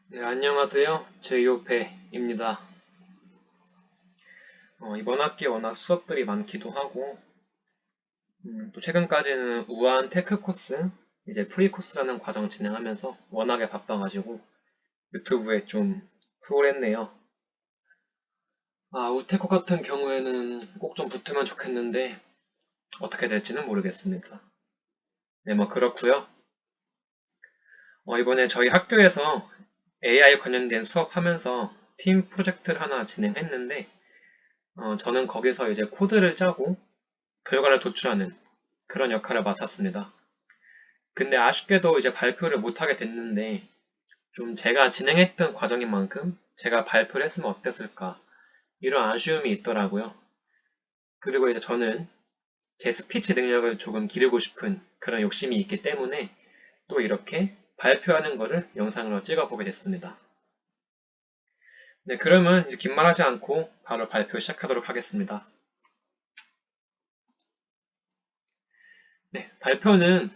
네, 안녕하세요. 제이오페입니다. 이번 학기 워낙 수업들이 많기도 하고, 또 최근까지는 우한 테크 코스, 이제 프리 코스라는 과정 진행하면서 워낙에 바빠가지고 유튜브에 좀 소홀했네요. 우테코 같은 경우에는 꼭 좀 붙으면 좋겠는데 어떻게 될지는 모르겠습니다. 네, 뭐 그렇고요. 이번에 저희 학교에서 AI 관련된 수업하면서 팀 프로젝트를 하나 진행했는데, 저는 거기서 이제 코드를 짜고 결과를 도출하는 그런 역할을 맡았습니다. 근데 아쉽게도 이제 발표를 못하게 됐는데 좀 제가 진행했던 과정인 만큼 제가 발표를 했으면 어땠을까 이런 아쉬움이 있더라고요. 그리고 이제 저는 제 스피치 능력을 조금 기르고 싶은 그런 욕심이 있기 때문에 또 이렇게 발표하는 거를 영상으로 찍어보게 됐습니다. 네, 그러면 이제 긴 말하지 않고 바로 발표 시작하도록 하겠습니다. 네, 발표는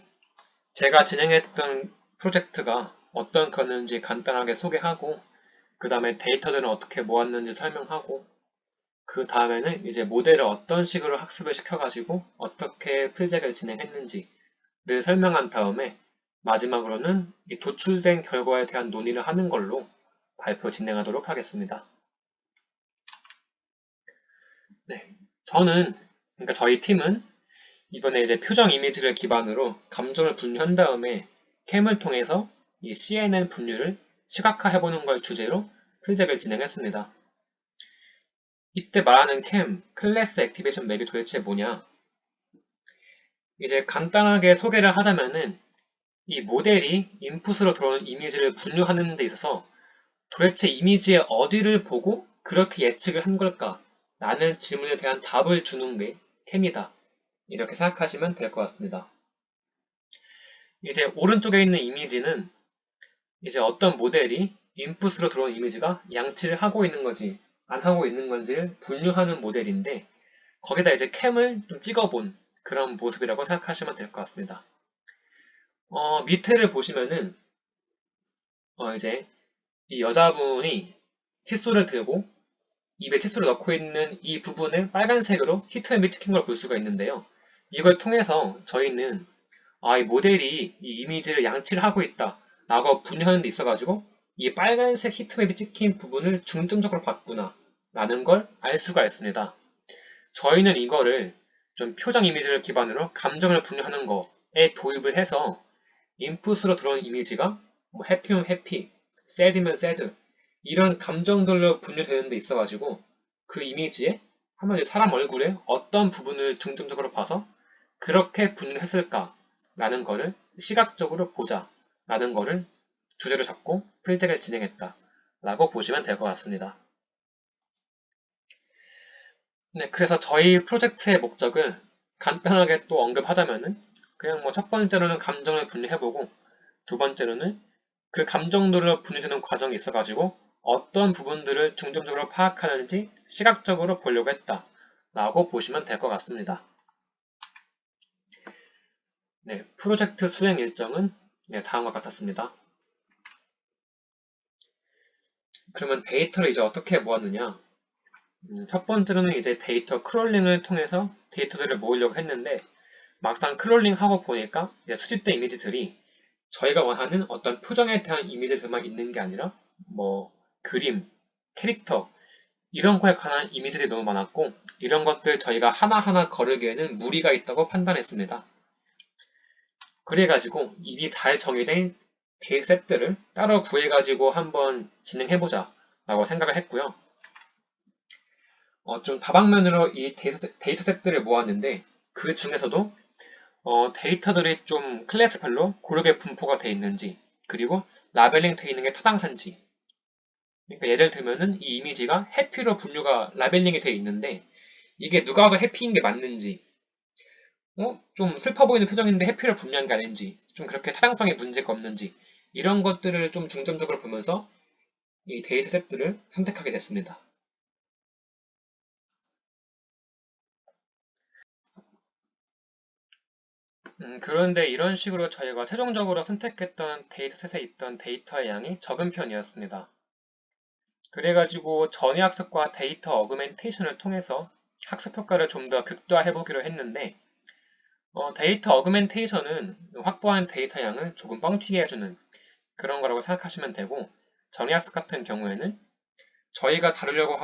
제가 진행했던 프로젝트가 어떤 거였는지 간단하게 소개하고, 그 다음에 데이터들은 어떻게 모았는지 설명하고, 그 다음에는 이제 모델을 어떤 식으로 학습을 시켜가지고 어떻게 프로젝트를 진행했는지를 설명한 다음에 마지막으로는 이 도출된 결과에 대한 논의를 하는 걸로 발표 진행하도록 하겠습니다. 네. 그러니까 저희 팀은 이번에 이제 표정 이미지를 기반으로 감정을 분류한 다음에 캠을 통해서 이 CNN 분류를 시각화해보는 걸 주제로 프로젝트를 진행했습니다. 이때 말하는 캠, 클래스 액티베이션 맵이 도대체 뭐냐? 이제 간단하게 소개를 하자면은 이 모델이 인풋으로 들어오는 이미지를 분류하는 데 있어서 도대체 이미지의 어디를 보고 그렇게 예측을 한 걸까? 라는 질문에 대한 답을 주는 게 캠이다. 이렇게 생각하시면 될 것 같습니다. 이제 오른쪽에 있는 이미지는 이제 어떤 모델이 인풋으로 들어온 이미지가 양치를 하고 있는 건지 안 하고 있는 건지를 분류하는 모델인데 거기다 이제 캠을 좀 찍어본 그런 모습이라고 생각하시면 될 것 같습니다. 밑에를 보시면은 이제 이 여자분이 칫솔을 들고 입에 칫솔을 넣고 있는 이 부분을 빨간색으로 히트맵이 찍힌 걸 볼 수가 있는데요. 이걸 통해서 저희는 이 모델이 이 이미지를 양치를 하고 있다 라고 분류하는 데 있어가지고 이 빨간색 히트맵이 찍힌 부분을 중점적으로 봤구나 라는 걸 알 수가 있습니다. 저희는 이거를 좀 표정 이미지를 기반으로 감정을 분류하는 거에 도입을 해서 인풋으로 들어온 이미지가 뭐 해피면 해피, 새드면 새드 이런 감정들로 분류되는 데 있어가지고 그 이미지에 한마디로 사람 얼굴에 어떤 부분을 중점적으로 봐서 그렇게 분류를 했을까라는 거를 시각적으로 보자라는 거를 주제로 잡고 필드를 진행했다라고 보시면 될 것 같습니다. 네, 그래서 저희 프로젝트의 목적을 간단하게 또 언급하자면은 그냥 뭐 첫 번째로는 감정을 분류해보고 두 번째로는 그 감정들로 분류되는 과정이 있어가지고 어떤 부분들을 중점적으로 파악하는지 시각적으로 보려고 했다라고 보시면 될 것 같습니다. 네, 프로젝트 수행 일정은 네, 다음과 같았습니다. 그러면 데이터를 이제 어떻게 모았느냐? 첫 번째로는 이제 데이터 크롤링을 통해서 데이터들을 모으려고 했는데 막상 크롤링하고 보니까 이제 수집된 이미지들이 저희가 원하는 어떤 표정에 대한 이미지들만 있는 게 아니라 뭐 그림, 캐릭터 이런 거에 관한 이미지들이 너무 많았고 이런 것들 저희가 하나하나 거르기에는 무리가 있다고 판단했습니다. 그래가지고 이미 잘 정의된 데이터셋들을 따로 구해가지고 한번 진행해보자 라고 생각을 했고요. 좀 다방면으로 이 데이터셋들을 모았는데 그 중에서도 데이터들이 좀 클래스별로 고르게 분포가 되어 있는지 그리고 라벨링 되어 있는 게 타당한지 그러니까 예를 들면은 이 이미지가 해피로 분류가 라벨링이 되어 있는데 이게 누가 봐도 해피인 게 맞는지 좀 슬퍼 보이는 표정인데 해피로 분류한 게 아닌지 좀 그렇게 타당성에 문제가 없는지 이런 것들을 좀 중점적으로 보면서 이 데이터셋들을 선택하게 됐습니다. 그런데 이런 식으로 저희가 최종적으로 선택했던 데이터셋에 있던 데이터의 양이 적은 편이었습니다. 그래가지고 전위 학습과 데이터 어그멘테이션을 통해서 학습 효과를 좀 더 극대화해보기로 했는데 데이터 어그멘테이션은 확보한 데이터 양을 조금 뻥튀기 해주는 그런 거라고 생각하시면 되고 전위 학습 같은 경우에는 저희가 다루려고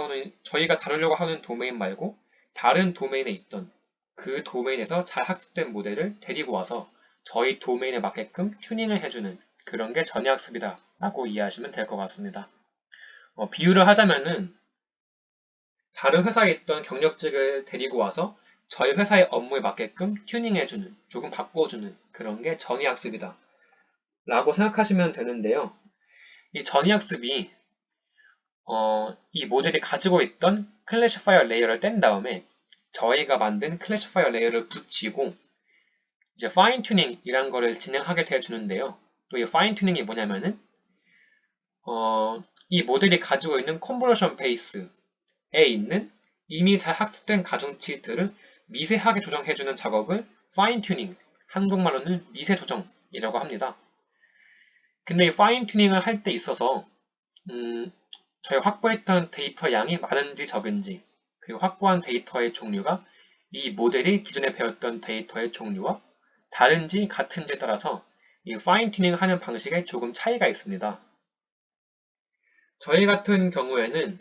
하는 도메인 말고 다른 도메인에 있던 그 도메인에서 잘 학습된 모델을 데리고 와서 저희 도메인에 맞게끔 튜닝을 해주는 그런 게 전위학습이다 라고 이해하시면 될 것 같습니다. 비유를 하자면은 다른 회사에 있던 경력직을 데리고 와서 저희 회사의 업무에 맞게끔 튜닝해주는, 조금 바꿔주는 그런 게 전위학습이다 라고 생각하시면 되는데요. 이 전위학습이 이 모델이 가지고 있던 클래시파이어 레이어를 뗀 다음에 저희가 만든 클래시파이어 레이어를 붙이고 이제 파인 튜닝이란 거를 진행하게 되어주는데요. 또 이 파인 튜닝이 뭐냐면은 이 모델이 가지고 있는 컨버전 베이스에 있는 이미 잘 학습된 가중치들을 미세하게 조정해주는 작업을 파인 튜닝, 한국말로는 미세 조정이라고 합니다. 근데 이 파인 튜닝을 할 때 있어서 저희 확보했던 데이터 양이 많은지 적은지 그리고 확보한 데이터의 종류가 이 모델이 기존에 배웠던 데이터의 종류와 다른지 같은지에 따라서 이 파인 튜닝 하는 방식에 조금 차이가 있습니다. 저희 같은 경우에는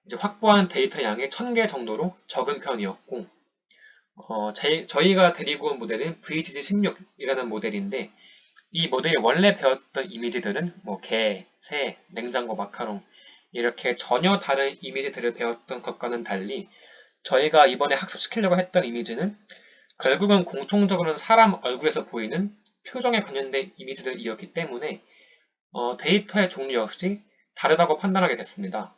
이제 확보한 데이터 양이 1000개 정도로 적은 편이었고 저희가 데리고 온 모델은 VGG16이라는 모델인데 이 모델이 원래 배웠던 이미지들은 뭐 개, 새, 냉장고, 마카롱 이렇게 전혀 다른 이미지들을 배웠던 것과는 달리 저희가 이번에 학습시키려고 했던 이미지는 결국은 공통적으로는 사람 얼굴에서 보이는 표정에 관련된 이미지들이었기 때문에 데이터의 종류 역시 다르다고 판단하게 됐습니다.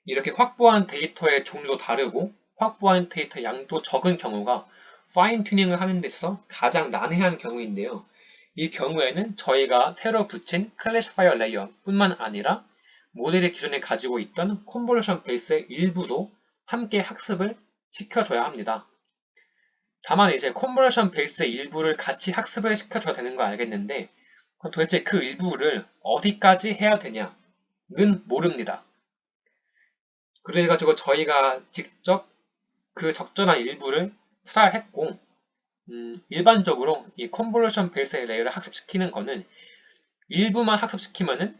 이렇게 확보한 데이터의 종류도 다르고 확보한 데이터 양도 적은 경우가 파인 튜닝을 하는 데 있어 가장 난해한 경우인데요. 이 경우에는 저희가 새로 붙인 클래시파이어 레이어 뿐만 아니라 모델이 기존에 가지고 있던 컨볼루션 베이스의 일부도 함께 학습을 시켜줘야 합니다. 다만 이제 컨볼루션 베이스의 일부를 같이 학습을 시켜줘야 되는 거 알겠는데 도대체 그 일부를 어디까지 해야 되냐는 모릅니다. 그래가지고 저희가 직접 그 적절한 일부를 찾아야 했고 일반적으로 이 컨볼루션 베이스의 레이어를 학습시키는 거는 일부만 학습시키면은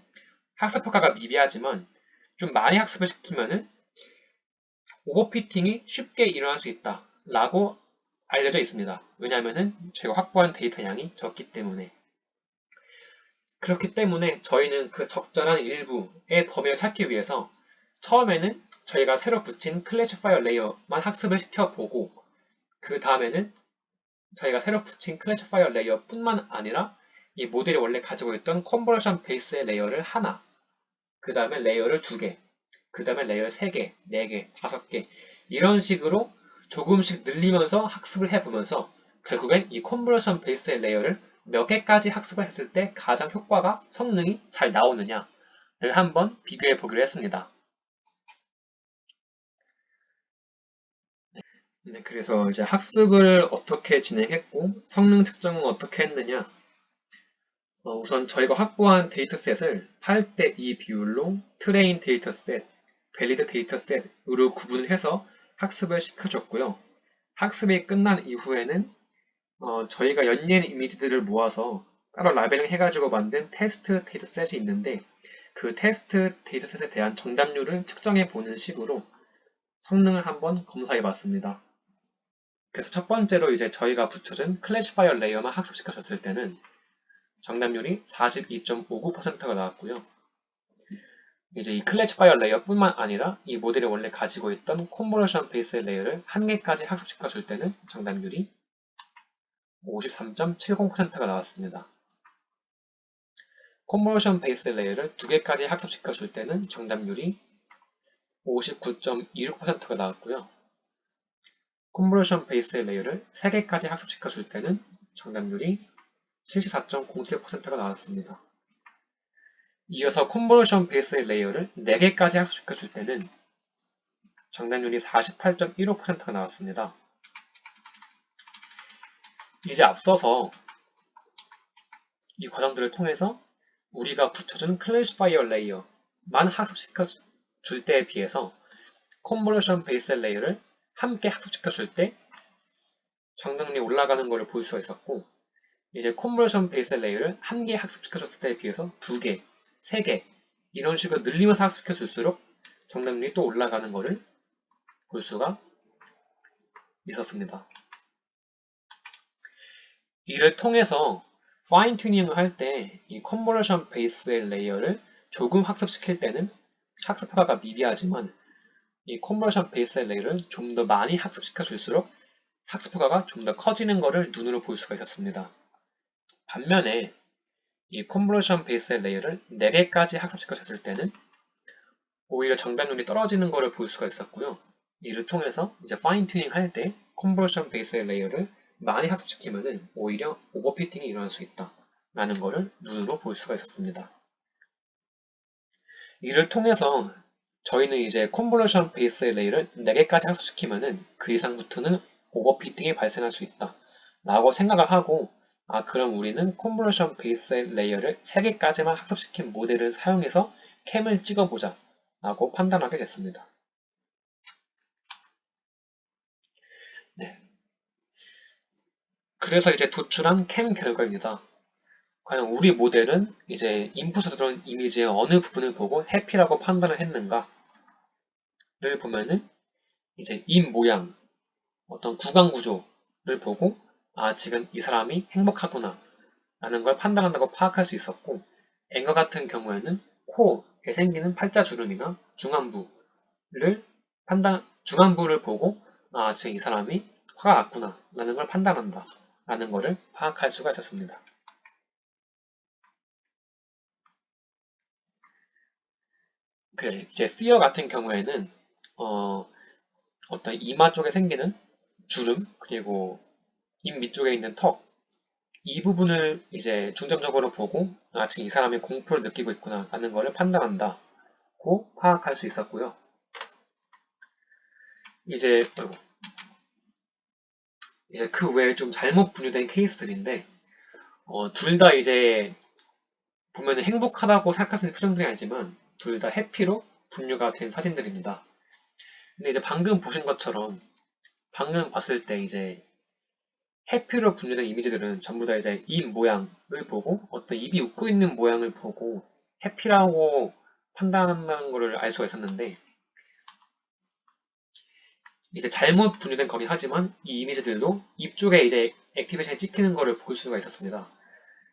학습 효과가 미비하지만 좀 많이 학습을 시키면은 오버피팅이 쉽게 일어날 수 있다라고 알려져 있습니다. 왜냐하면은 저희가 확보한 데이터 양이 적기 때문에. 그렇기 때문에 저희는 그 적절한 일부의 범위를 찾기 위해서 처음에는 저희가 새로 붙인 클래시파이어 레이어만 학습을 시켜보고 그 다음에는 저희가 새로 붙인 클래시파이어 레이어 뿐만 아니라 이 모델이 원래 가지고 있던 컨버전 베이스의 레이어를 하나, 그 다음에 레이어를 2개, 그 다음에 레이어 3개, 4개, 5개 이런 식으로 조금씩 늘리면서 학습을 해보면서 결국엔 이 컨버전 베이스의 레이어를 몇 개까지 학습을 했을 때 가장 효과가 성능이 잘 나오느냐를 한번 비교해 보기로 했습니다. 네, 그래서 이제 학습을 어떻게 진행했고 성능 측정은 어떻게 했느냐. 우선 저희가 확보한 데이터셋을 8대2 비율로 트레인 데이터셋, 밸리드 데이터셋으로 구분을 해서 학습을 시켜줬고요. 학습이 끝난 이후에는 저희가 연예인 이미지들을 모아서 따로 라벨링 해가지고 만든 테스트 데이터셋이 있는데 그 테스트 데이터셋에 대한 정답률을 측정해 보는 식으로 성능을 한번 검사해 봤습니다. 그래서 첫 번째로 이제 저희가 붙여준 클래시파이어 레이어만 학습시켜줬을 때는 정답률이 42.59%가 나왔고요. 이제 이 클래시파이어 레이어 뿐만 아니라 이 모델이 원래 가지고 있던 컨버전 베이스 레이어를 한 개까지 학습시켜 줄 때는 정답률이 53.70%가 나왔습니다. 컨버전 베이스 레이어를 두 개까지 학습시켜 줄 때는 정답률이 59.26%가 나왔고요. 컨버전 베이스 레이어를 3개까지 학습시켜 줄 때는 정답률이 74.07%가 나왔습니다. 이어서 컨버전 베이스 레이어를 4개까지 학습시켜 줄 때는 정답률이 48.15%가 나왔습니다. 이제 앞서서 이 과정들을 통해서 우리가 붙여준 클래시파이어 레이어만 학습시켜 줄 때에 비해서 컨볼루션 베이스 레이어를 함께 학습시켜 줄 때 정답률이 올라가는 것을 볼 수가 있었고, 이제 컨볼루션 베이스 레이어를 한 개 학습시켜 줬을 때에 비해서 2개, 3개 이런 식으로 늘리면서 학습시켜 줄수록 정답률이 또 올라가는 것을 볼 수가 있었습니다. 이를 통해서 파인 튜닝을 할 때 이 컨볼루션 베이스의 레이어를 조금 학습시킬 때는 학습 효과가 미비하지만 이 컨볼루션 베이스의 레이어를 좀 더 많이 학습시켜 줄수록 학습 효과가 좀 더 커지는 것을 눈으로 볼 수가 있었습니다. 반면에 이 컨볼루션 베이스의 레이어를 4개까지 학습시켜 줬을 때는 오히려 정답률이 떨어지는 것을 볼 수가 있었고요. 이를 통해서 이제 파인 튜닝 할 때 컨볼루션 베이스의 레이어를 많이 학습시키면 오히려 오버피팅이 일어날 수 있다라는 것을 눈으로 볼 수가 있었습니다. 이를 통해서 저희는 이제 컨볼루션 베이스의 레이어를 4개까지 학습시키면 그 이상부터는 오버피팅이 발생할 수 있다 라고 생각을 하고, 그럼 우리는 컨볼루션 베이스의 레이어를 3개까지만 학습시킨 모델을 사용해서 캠을 찍어보자 라고 판단하게 됐습니다. 네. 그래서 이제 도출한 캠 결과입니다. 과연 우리 모델은 이제 인풋에 들어온 이미지의 어느 부분을 보고 해피라고 판단을 했는가를 보면은 이제 입 모양, 어떤 구강 구조를 보고 지금 이 사람이 행복하구나 라는 걸 판단한다고 파악할 수 있었고, N과 같은 경우에는 코에 생기는 팔자주름이나 중안부를 보고 지금 이 사람이 화가 났구나 라는 걸 판단한다 라는 것을 파악할 수가 있었습니다. 이제 fear 같은 경우에는 어떤 이마 쪽에 생기는 주름, 그리고 입 밑쪽에 있는 턱, 이 부분을 이제 중점적으로 보고 지금 이 사람이 공포를 느끼고 있구나 라는 것을 판단한다고 파악할 수 있었고요. 이제 그 외에 좀 잘못 분류된 케이스들인데, 둘 다 이제 보면 행복하다고 생각할 수 있는 표정들이 아니지만 둘 다 해피로 분류가 된 사진들입니다. 근데 이제 방금 보신 것처럼 방금 봤을 때 이제 해피로 분류된 이미지들은 전부 다 이제 입 모양을 보고 어떤 입이 웃고 있는 모양을 보고 해피라고 판단한다는 것을 알 수가 있었는데, 이제 잘못 분류된 거긴 하지만 이 이미지들도 입 쪽에 이제 액티베이션이 찍히는 것을 볼 수가 있었습니다.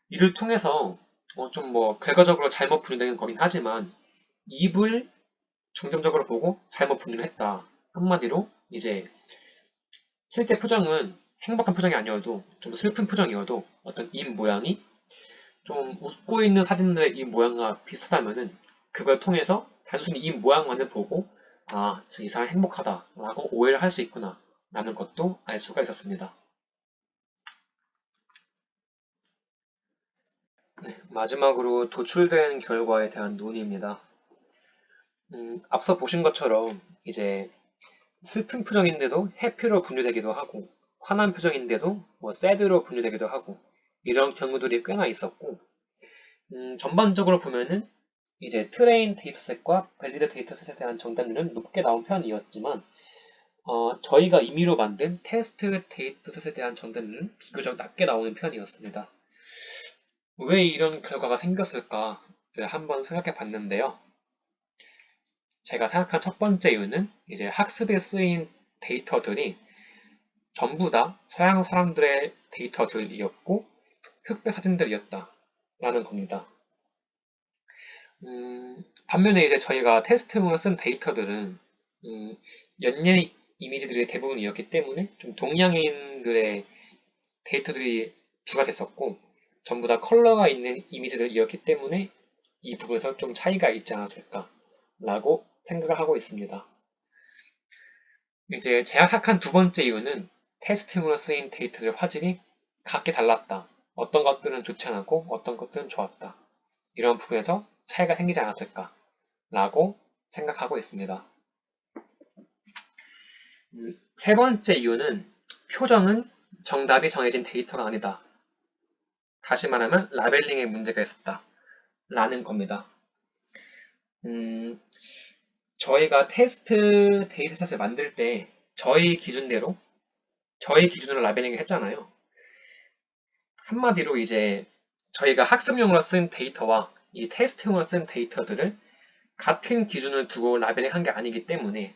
이를 통해서 좀 결과적으로 잘못 분류된 거긴 하지만 입을 중점적으로 보고 잘못 분류를 했다. 한마디로 이제 실제 표정은 행복한 표정이 아니어도 좀 슬픈 표정이어도 어떤 입 모양이 좀 웃고 있는 사진들의 입 모양과 비슷하다면은 그걸 통해서 단순히 입 모양만을 보고 지금 이 사람이 행복하다 라고 오해를 할 수 있구나 라는 것도 알 수가 있었습니다. 네, 마지막으로 도출된 결과에 대한 논의입니다. 앞서 보신 것처럼 이제 슬픈 표정인데도 해피로 분류되기도 하고, 화난 표정인데도 sad로 분류되기도 하고, 이런 경우들이 꽤나 있었고, 전반적으로 보면은 이제 트레인 데이터셋과 밸리드 데이터셋에 대한 정답률은 높게 나온 편이었지만, 저희가 임의로 만든 테스트 데이터셋에 대한 정답률은 비교적 낮게 나오는 편이었습니다. 왜 이런 결과가 생겼을까를 한번 생각해 봤는데요. 제가 생각한 첫 번째 이유는 이제 학습에 쓰인 데이터들이 전부 다 서양 사람들의 데이터들이었고 흑백 사진들이었다라는 겁니다. 반면에 이제 저희가 테스트용으로 쓴 데이터들은 연예 이미지들이 대부분이었기 때문에 좀 동양인들의 데이터들이 주가 됐었고 전부 다 컬러가 있는 이미지들이었기 때문에 이 부분에서 좀 차이가 있지 않았을까라고 생각을 하고 있습니다. 이제 제가 생각한 두 번째 이유는 테스팅으로 쓰인 데이터들 화질이 각기 달랐다. 어떤 것들은 좋지 않았고 어떤 것들은 좋았다. 이런 부분에서 차이가 생기지 않았을까라고 생각하고 있습니다. 세 번째 이유는 표정은 정답이 정해진 데이터가 아니다. 다시 말하면 라벨링에 문제가 있었다. 라는 겁니다. 음, 저희가 테스트 데이터셋을 만들 때 저희 기준대로 저희 기준으로 라벨링을 했잖아요. 한마디로 이제 저희가 학습용으로 쓴 데이터와 이 테스트용으로 쓴 데이터들을 같은 기준을 두고 라벨링 한 게 아니기 때문에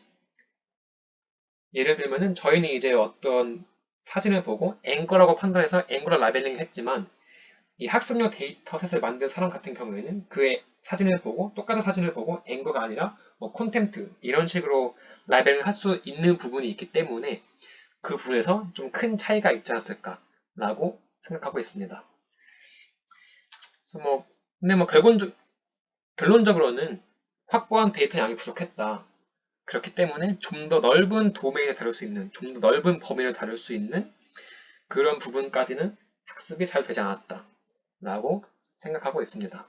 예를 들면은 저희는 이제 어떤 사진을 보고 앵거라고 판단해서 앵거로 라벨링을 했지만 이 학습용 데이터셋을 만든 사람 같은 경우에는 그의 사진을 보고 똑같은 사진을 보고 앵거가 아니라 뭐 콘텐트 이런 식으로 라벨을 할 수 있는 부분이 있기 때문에 그 부분에서 좀 큰 차이가 있지 않았을까라고 생각하고 있습니다. 그래서 근데 결론적으로는 확보한 데이터 양이 부족했다. 그렇기 때문에 좀 더 넓은 도메인을 다룰 수 있는, 좀 더 넓은 범위를 다룰 수 있는 그런 부분까지는 학습이 잘 되지 않았다. 라고 생각하고 있습니다.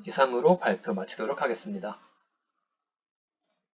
이상으로 발표 마치도록 하겠습니다.